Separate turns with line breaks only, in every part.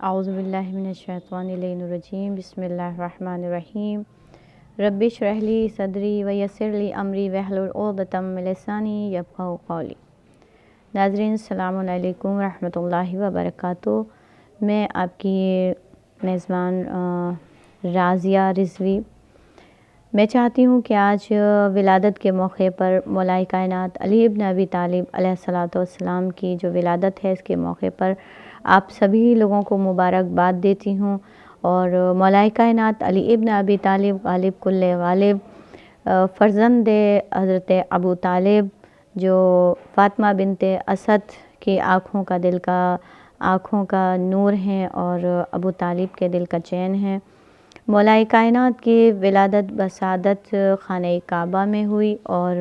اعوذ باللہ من الشیطان الرجیم بسم اللہ الرحمن الرحیم رب اشرح لی صدری ویسر لی امری واحلل عقدۃ من لسانی یفقہوا قولی۔ ناظرین السلام علیکم ورحمۃ اللہ وبرکاتہ۔ میں آپ کی میزبان رازیہ رضوی۔ میں چاہتی ہوں کہ آج ولادت کے موقع پر مولا کائنات علی ابن ابی طالب علیہ الصلوۃ والسلام کی جو ولادت ہے، اس کے موقع پر آپ سبھی لوگوں کو مبارکباد دیتی ہوں، اور مولا کائنات علی ابن ابی طالب غالب کل غالب، فرزند حضرت ابو طالب جو فاطمہ بنت اسد کی آنکھوں کا نور ہیں اور ابو طالب کے دل کا چین ہیں۔ مولا کائنات کی ولادت بسعادت خانہ کعبہ میں ہوئی، اور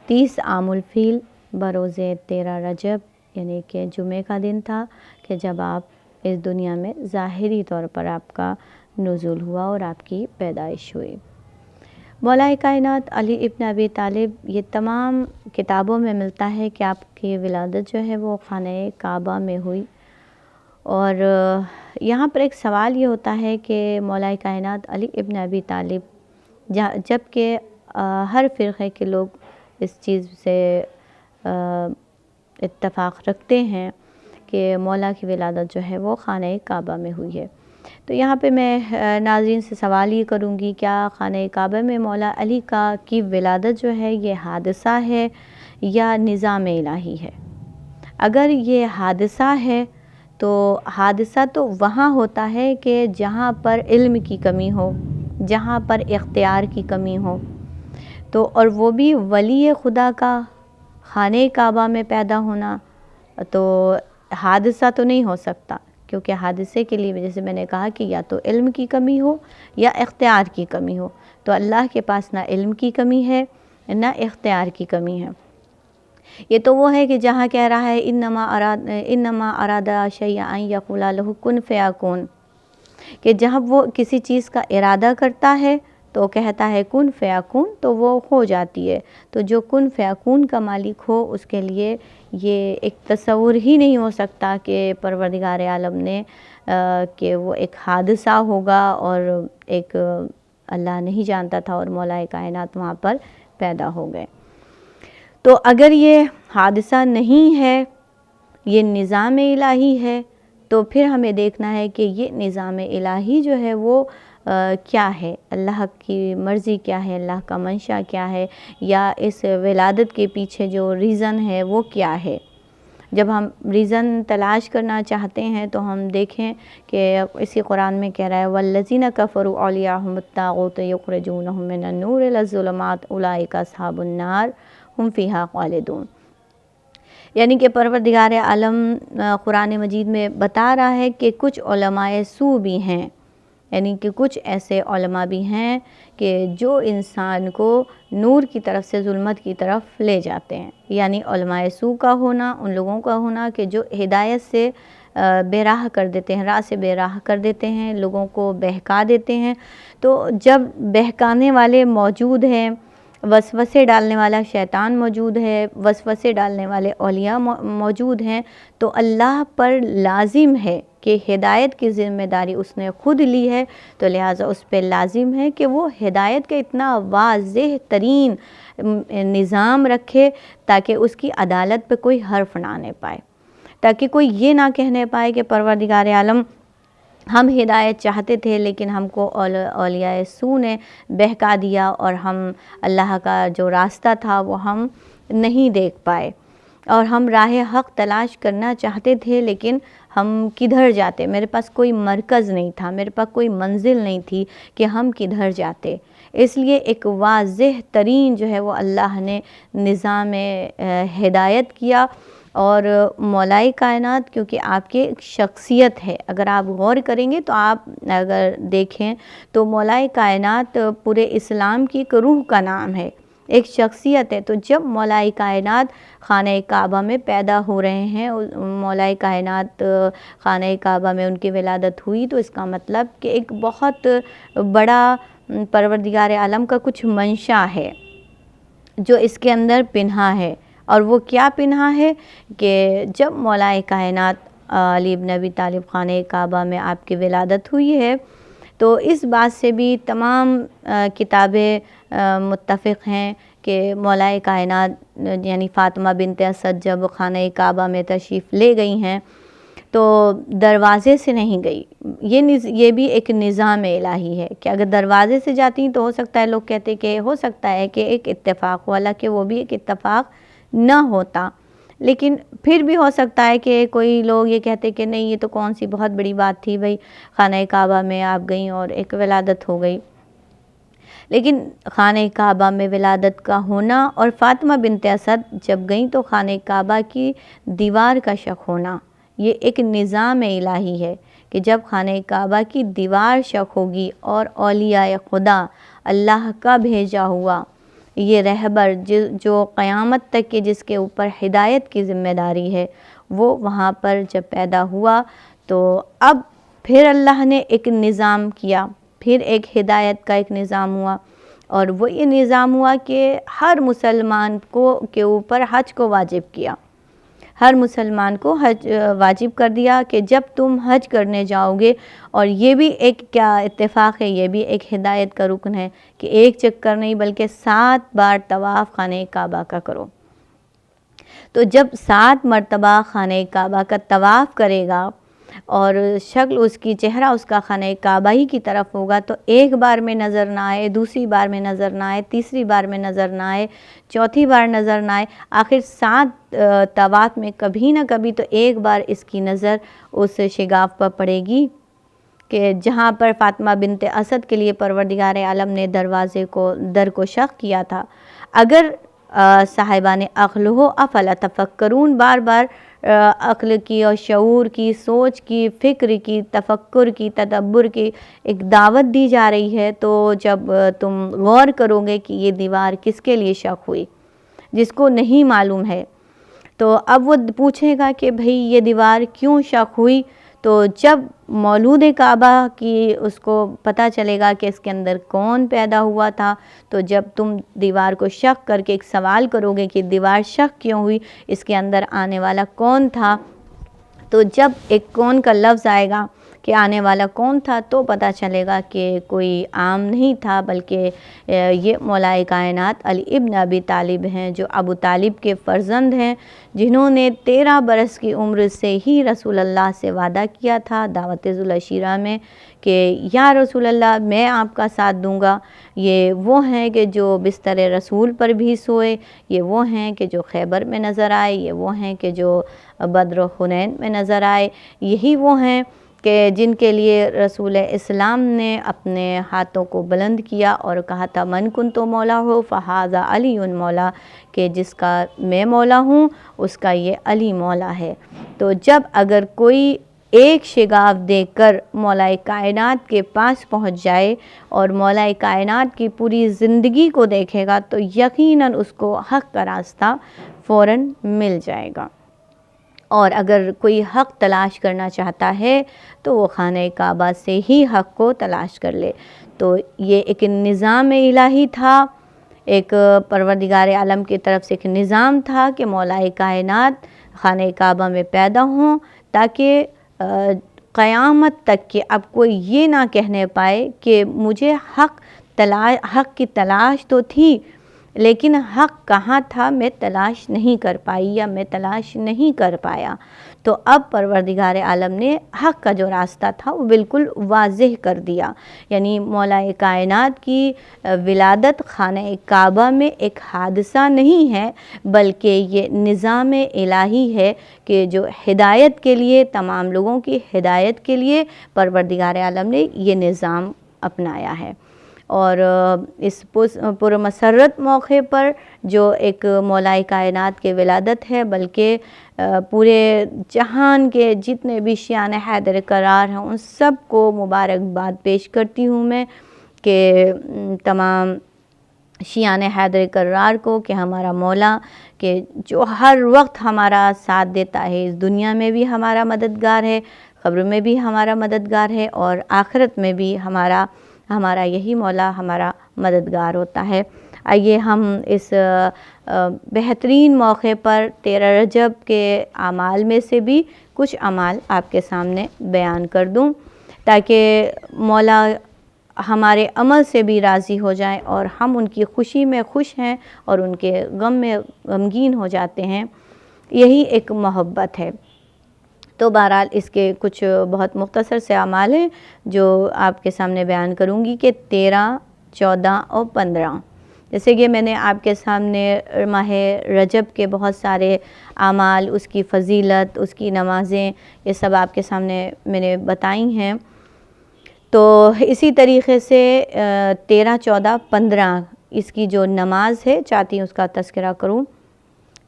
30 عام الفیل بروز 13 رجب یعنی کہ جمعہ کا دن تھا کہ جب آپ اس دنیا میں ظاہری طور پر آپ کا نزول ہوا اور آپ کی پیدائش ہوئی۔ مولا کائنات علی ابن ابی طالب، یہ تمام کتابوں میں ملتا ہے کہ آپ کی ولادت جو ہے وہ خانہ کعبہ میں ہوئی۔ اور یہاں پر ایک سوال یہ ہوتا ہے کہ مولا کائنات علی ابن ابی طالب، جب کہ ہر فرقے کے لوگ اس چیز سے اتفاق رکھتے ہیں کہ مولا کی ولادت جو ہے وہ خانہ کعبہ میں ہوئی ہے، تو یہاں پہ میں ناظرین سے سوال یہ کروں گی، کیا خانہ کعبہ میں مولا علی کی ولادت جو ہے یہ حادثہ ہے یا نظام الہی ہے؟ اگر یہ حادثہ ہے تو حادثہ تو وہاں ہوتا ہے کہ جہاں پر علم کی کمی ہو، جہاں پر اختیار کی کمی ہو، تو اور وہ بھی ولی خدا کا خانہ کعبہ میں پیدا ہونا، تو حادثہ تو نہیں ہو سکتا، کیونکہ حادثے کے لیے جیسے میں نے کہا کہ یا تو علم کی کمی ہو یا اختیار کی کمی ہو، تو اللہ کے پاس نہ علم کی کمی ہے نہ اختیار کی کمی ہے۔ یہ تو وہ ہے کہ جہاں کہہ رہا ہے انما اراد شیئا ان یقول لہ کن فیکون، کہ جب وہ کسی چیز کا ارادہ کرتا ہے تو کہتا ہے کن فیکون، تو وہ ہو جاتی ہے۔ تو جو کن فیکون کا مالک ہو، اس کے لیے یہ ایک تصور ہی نہیں ہو سکتا کہ پروردگار عالم نے کہ وہ ایک حادثہ ہوگا، اور ایک اللہ نہیں جانتا تھا اور مولا کائنات وہاں پر پیدا ہو گئے۔ تو اگر یہ حادثہ نہیں ہے، یہ نظام الہی ہے، تو پھر ہمیں دیکھنا ہے کہ یہ نظام الہی جو ہے وہ کیا ہے، اللہ کی مرضی کیا ہے، اللہ کا منشا کیا ہے، یا اس ولادت کے پیچھے جو ریزن ہے وہ کیا ہے۔ جب ہم ریزن تلاش کرنا چاہتے ہیں تو ہم دیکھیں کہ اسی قرآن میں کہہ رہا ہے وَالَّذِينَ كَفَرُوا أَوْلِيَاؤُهُمُ الطَّاغُوتُ يُخْرِجُونَهُم مِّنَ النُّورِ إِلَى الظُّلُمَاتِ أُولَٰئِكَ أَصْحَابُ النَّارِ هُمْ فِيهَا خَالِدُونَ۔ یعنی کہ پروردگار عالم قرآن مجید میں بتا رہا ہے کہ کچھ علماء سو بھی ہیں، یعنی کہ کچھ ایسے علماء بھی ہیں کہ جو انسان کو نور کی طرف سے ظلمت کی طرف لے جاتے ہیں۔ یعنی علماء سو کا ہونا، ان لوگوں کا ہونا کہ جو ہدایت سے بے راہ کر دیتے ہیں، راہ سے بے راہ کر دیتے ہیں، لوگوں کو بہکا دیتے ہیں۔ تو جب بہکانے والے موجود ہیں، وسوسے ڈالنے والا شیطان موجود ہے، وسوسے ڈالنے والے اولیاء موجود ہیں، تو اللہ پر لازم ہے کہ ہدایت کی ذمہ داری اس نے خود لی ہے، تو لہٰذا اس پہ لازم ہے کہ وہ ہدایت کا اتنا واضح ترین نظام رکھے تاکہ اس کی عدالت پہ کوئی حرف نہ آنے پائے، تاکہ کوئی یہ نہ کہنے پائے کہ پروردگار عالم ہم ہدایت چاہتے تھے لیکن ہم کو اولیاء سو نے بہکا دیا، اور ہم اللہ کا جو راستہ تھا وہ ہم نہیں دیکھ پائے، اور ہم راہ حق تلاش کرنا چاہتے تھے لیکن ہم کدھر جاتے، میرے پاس کوئی مرکز نہیں تھا، میرے پاس کوئی منزل نہیں تھی کہ ہم کدھر جاتے۔ اس لیے ایک واضح ترین جو ہے وہ اللہ نے نظام ہدایت کیا، اور مولا کائنات کیونکہ آپ کی ایک شخصیت ہے، اگر آپ غور کریں گے تو آپ اگر دیکھیں تو مولا کائنات پورے اسلام کی ایک روح کا نام ہے، ایک شخصیت ہے۔ تو جب مولا کائنات خانہ کعبہ میں پیدا ہو رہے ہیں، مولا کائنات خانہ کعبہ میں ان کی ولادت ہوئی، تو اس کا مطلب کہ ایک بہت بڑا پروردگار عالم کا کچھ منشا ہے جو اس کے اندر پنہا ہے، اور وہ کیا پنہا ہے کہ جب مولا کائنات علی بن ابی طالب خانہ کعبہ میں آپ کی ولادت ہوئی ہے، تو اس بات سے بھی تمام کتابیں متفق ہیں کہ مولا کائنات یعنی فاطمہ بنت اسد جب خانہ کعبہ میں تشریف لے گئی ہیں تو دروازے سے نہیں گئی۔ یہ بھی ایک نظام الہی ہے کہ اگر دروازے سے جاتی تو ہو سکتا ہے، لوگ کہتے کہ ہو سکتا ہے کہ ایک اتفاق ہو، حالانکہ وہ بھی ایک اتفاق نہ ہوتا، لیکن پھر بھی ہو سکتا ہے کہ کوئی لوگ یہ کہتے کہ نہیں یہ تو کون سی بہت بڑی بات تھی بھئی، خانہ کعبہ میں آپ گئیں اور ایک ولادت ہو گئی۔ لیکن خانہ کعبہ میں ولادت کا ہونا اور فاطمہ بنت اسد جب گئیں تو خانہ کعبہ کی دیوار کا شق ہونا، یہ ایک نظام الہی ہے کہ جب خانہ کعبہ کی دیوار شق ہوگی اور اولیاء خدا اللہ کا بھیجا ہوا یہ رہبر جو قیامت تک کے جس کے اوپر ہدایت کی ذمہ داری ہے، وہ وہاں پر جب پیدا ہوا تو اب پھر اللہ نے ایک نظام کیا، پھر ایک ہدایت کا ایک نظام ہوا، اور وہ یہ نظام ہوا کہ ہر مسلمان کے اوپر حج کو واجب کیا، ہر مسلمان کو حج واجب کر دیا کہ جب تم حج کرنے جاؤ گے، اور یہ بھی ایک کیا اتفاق ہے، یہ بھی ایک ہدایت کا رکن ہے کہ ایک چکر نہیں بلکہ 7 بار طواف خانہ کعبہ کا کرو۔ تو جب 7 مرتبہ خانہ کعبہ کا طواف کرے گا اور شکل اس کی چہرہ اس کا خانہ کعبہ ہی کی طرف ہوگا تو ایک بار میں نظر نہ آئے، دوسری بار میں نظر نہ آئے، تیسری بار میں نظر نہ آئے، چوتھی بار نظر نہ آئے، آخر 7 طواف میں کبھی نہ کبھی تو ایک بار اس کی نظر اس شگاف پر پڑے گی کہ جہاں پر فاطمہ بنت اسد کے لیے پروردگار عالم نے در کو شق کیا تھا۔ اگر صاحبان عقل ہو افلا تفکرون، بار بار عقل کی اور شعور کی، سوچ کی، فکر کی، تفکر کی، تدبر کی ایک دعوت دی جا رہی ہے، تو جب تم غور کرو گے کہ یہ دیوار کس کے لیے شق ہوئی، جس کو نہیں معلوم ہے تو اب وہ پوچھے گا کہ بھئی یہ دیوار کیوں شق ہوئی، تو جب مولود کعبہ کی اس کو پتہ چلے گا کہ اس کے اندر کون پیدا ہوا تھا، تو جب تم دیوار کو شق کر کے ایک سوال کرو گے کہ دیوار شق کیوں ہوئی، اس کے اندر آنے والا کون تھا، تو جب ایک کون کا لفظ آئے گا کہ آنے والا کون تھا تو پتہ چلے گا کہ کوئی عام نہیں تھا بلکہ یہ مولا کائنات علی ابن ابی طالب ہیں، جو ابو طالب کے فرزند ہیں، جنہوں نے 13 برس کی عمر سے ہی رسول اللہ سے وعدہ کیا تھا دعوت ذوالعشیرہ میں کہ یا رسول اللہ میں آپ کا ساتھ دوں گا۔ یہ وہ ہیں کہ جو بستر رسول پر بھی سوئے، یہ وہ ہیں کہ جو خیبر میں نظر آئے، یہ وہ ہیں کہ جو بدر و حنین میں نظر آئے، یہی وہ ہیں کہ جن کے لیے رسول اسلام نے اپنے ہاتھوں کو بلند کیا اور کہا تھا من کنت مولا ہو فہذا علی مولا، کہ جس کا میں مولا ہوں اس کا یہ علی مولا ہے۔ تو جب اگر کوئی ایک شگاف دیکھ کر مولا کائنات کے پاس پہنچ جائے اور مولا کائنات کی پوری زندگی کو دیکھے گا تو یقیناً اس کو حق کا راستہ فوراً مل جائے گا، اور اگر کوئی حق تلاش کرنا چاہتا ہے تو وہ خانہ کعبہ سے ہی حق کو تلاش کر لے۔ تو یہ ایک نظام الہی تھا، ایک پروردگار عالم کی طرف سے ایک نظام تھا کہ مولا کائنات خانہ کعبہ میں پیدا ہوں تاکہ قیامت تک کہ اب کوئی یہ نہ کہنے پائے کہ مجھے حق کی تلاش تو تھی لیکن حق کہاں تھا میں تلاش نہیں کر پائی یا میں تلاش نہیں کر پایا۔ تو اب پروردگار عالم نے حق کا جو راستہ تھا وہ بالکل واضح کر دیا، یعنی مولا کائنات کی ولادت خانہ کعبہ میں ایک حادثہ نہیں ہے بلکہ یہ نظام الہی ہے کہ جو ہدایت کے لیے، تمام لوگوں کی ہدایت کے لیے پروردگار عالم نے یہ نظام اپنایا ہے۔ اور اس پرمسرت موقع پر جو ایک مولا کائنات کے ولادت ہے، بلکہ پورے جہان کے جتنے بھی شیعان حیدر کرار ہیں ان سب کو مبارکباد پیش کرتی ہوں میں کہ تمام شیعان حیدر کرار کو کہ ہمارا مولا کہ جو ہر وقت ہمارا ساتھ دیتا ہے، اس دنیا میں بھی ہمارا مددگار ہے، قبر میں بھی ہمارا مددگار ہے، اور آخرت میں بھی ہمارا یہی مولا ہمارا مددگار ہوتا ہے۔ آئیے ہم اس بہترین موقع پر 13 رجب کے اعمال میں سے بھی کچھ اعمال آپ کے سامنے بیان کر دوں تاکہ مولا ہمارے عمل سے بھی راضی ہو جائیں اور ہم ان کی خوشی میں خوش ہیں اور ان کے غم میں غمگین ہو جاتے ہیں. یہی ایک محبت ہے. تو بہرحال اس کے کچھ بہت مختصر سے اعمال ہیں جو آپ کے سامنے بیان کروں گی کہ 13، 14 اور 15. جیسے کہ میں نے آپ کے سامنے ماہ رجب کے بہت سارے اعمال، اس کی فضیلت، اس کی نمازیں، یہ سب آپ کے سامنے میں نے بتائی ہیں. تو اسی طریقے سے 13، 14، 15 اس کی جو نماز ہے چاہتی ہوں اس کا تذکرہ کروں.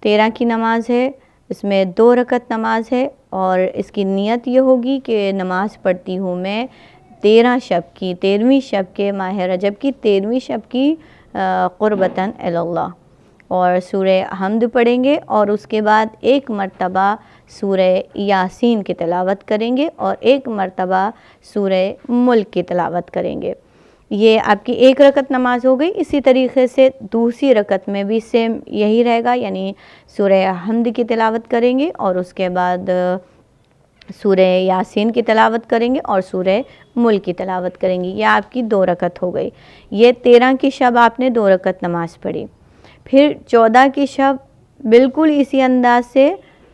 13 کی نماز ہے، اس میں 2 رکعت نماز ہے اور اس کی نیت یہ ہوگی کہ نماز پڑھتی ہوں میں 13 شب کی، 13ویں شب کے ماہ رجب کی 13ویں شب کی قربتاً الی اللہ. اور سورہ حمد پڑھیں گے اور اس کے بعد 1 مرتبہ سورہ یاسین کی تلاوت کریں گے اور 1 مرتبہ سورہ ملک کی تلاوت کریں گے. یہ آپ کی 1 رکعت نماز ہو گئی. اسی طریقے سے دوسری رکعت میں بھی سیم یہی رہے گا، یعنی سورہ حمد کی تلاوت کریں گے اور اس کے بعد سورہ یاسین کی تلاوت کریں گے اور سورہ ملک کی تلاوت کریں گے. یہ آپ کی 2 رکعت ہو گئی. یہ 13 کی شب آپ نے 2 رکعت نماز پڑھی. پھر 14 کی شب بالکل اسی انداز سے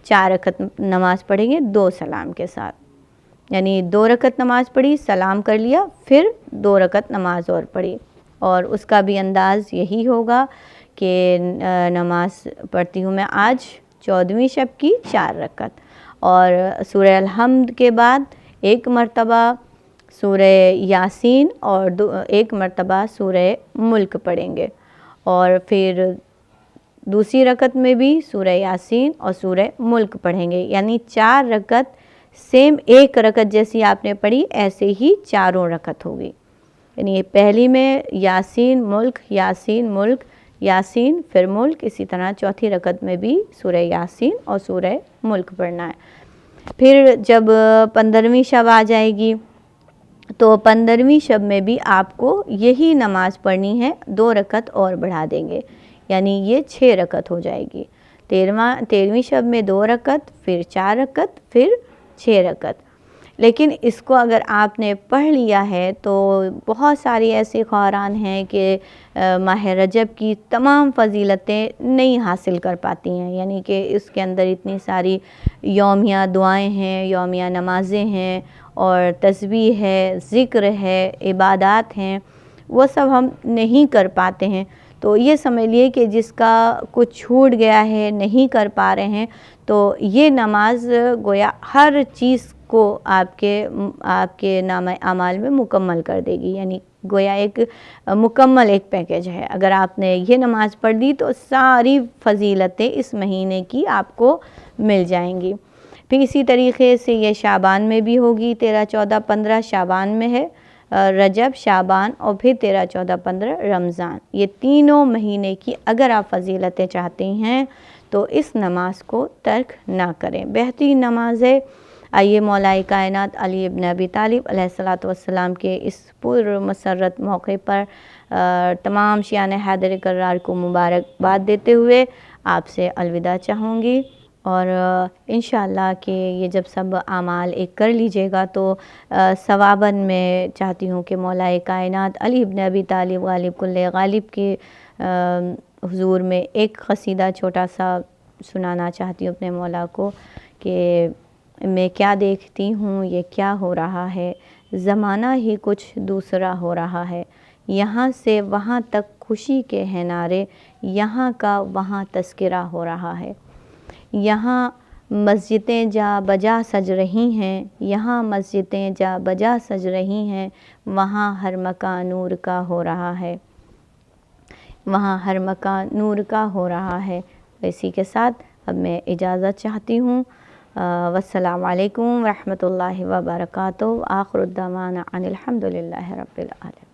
4 رکعت نماز پڑھیں گے 2 سلام کے ساتھ، یعنی 2 رکعت نماز پڑھی، سلام کر لیا، پھر 2 رکعت نماز اور پڑھی. اور اس کا بھی انداز یہی ہوگا کہ نماز پڑھتی ہوں میں آج 14ویں شب کی 4 رکعت اور سورہ الحمد کے بعد 1 مرتبہ سورہ یاسین اور 1 مرتبہ سورہ ملک پڑھیں گے. اور پھر دوسری رکعت میں بھی سورہ یاسین اور سورہ ملک پڑھیں گے، یعنی 4 رکعت سیم 1 رکعت جیسی آپ نے پڑھی ایسے ہی 4 رکعت ہوگی. یعنی پہلی میں یاسین ملک، یاسین ملک، یاسین پھر ملک، اسی طرح چوتھی رکعت میں بھی سورہ یاسین اور سورہ ملک پڑھنا ہے. پھر جب 15ویں شب آ جائے گی تو 15ویں شب میں بھی آپ کو یہی نماز پڑھنی ہے، 2 رکعت اور بڑھا دیں گے، یعنی یہ 6 رکعت ہو جائے گی. 13ویں شب میں 2 رکعت، پھر 4 رکعت، پھر 6 رکعت. لیکن اس کو اگر آپ نے پڑھ لیا ہے تو بہت ساری ایسی خواہران ہیں کہ ماہ رجب کی تمام فضیلتیں نہیں حاصل کر پاتی ہیں، یعنی کہ اس کے اندر اتنی ساری یومیہ دعائیں ہیں، یومیہ نمازیں ہیں اور تسبیح ہے، ذکر ہے، عبادات ہیں، وہ سب ہم نہیں کر پاتے ہیں. تو یہ سمجھ لیے کہ جس کا کچھ چھوٹ گیا ہے، نہیں کر پا رہے ہیں، تو یہ نماز گویا ہر چیز کو آپ کے نامہ اعمال میں مکمل کر دے گی. یعنی گویا ایک مکمل ایک پیکج ہے. اگر آپ نے یہ نماز پڑھ دی تو ساری فضیلتیں اس مہینے کی آپ کو مل جائیں گی. پھر اسی طریقے سے یہ شعبان میں بھی ہوگی. 13، 14، 15 شعبان میں ہے، رجب، شعبان اور پھر 13، 14، 15 رمضان. یہ تینوں مہینے کی اگر آپ فضیلتیں چاہتے ہیں تو اس نماز کو ترک نہ کریں. بہترین نماز ہے. آئیے مولا کائنات علی ابن ابی طالب علیہ الصلاۃ والسلام کے اس پر مسرت موقع پر تمام شیعان حیدر کرار کو مبارکباد دیتے ہوئے آپ سے الوداع چاہوں گی. اور انشاءاللہ کہ یہ جب سب اعمال ایک کر لیجئے گا تو ثواباً میں چاہتی ہوں کہ مولا کائنات علی ابن ابی طالب غالب کل غالب کے حضور میں ایک قصیدہ چھوٹا سا سنانا چاہتی ہوں اپنے مولا کو کہ میں کیا دیکھتی ہوں یہ کیا ہو رہا ہے، زمانہ ہی کچھ دوسرا ہو رہا ہے، یہاں سے وہاں تک خوشی کے ہیں نعرے، یہاں کا وہاں تذکرہ ہو رہا ہے. یہاں مسجدیں جا بجا سج رہی ہیں، یہاں مسجدیں جا بجا سج رہی ہیں، وہاں ہر مکان نور کا ہو رہا ہے، وہاں ہر مکان نور کا ہو رہا ہے. اسی کے ساتھ اب میں اجازت چاہتی ہوں. والسلام علیکم ورحمۃ اللہ وبرکاتہ. آخر الدعوانا ان الحمد للہ رب العالمین.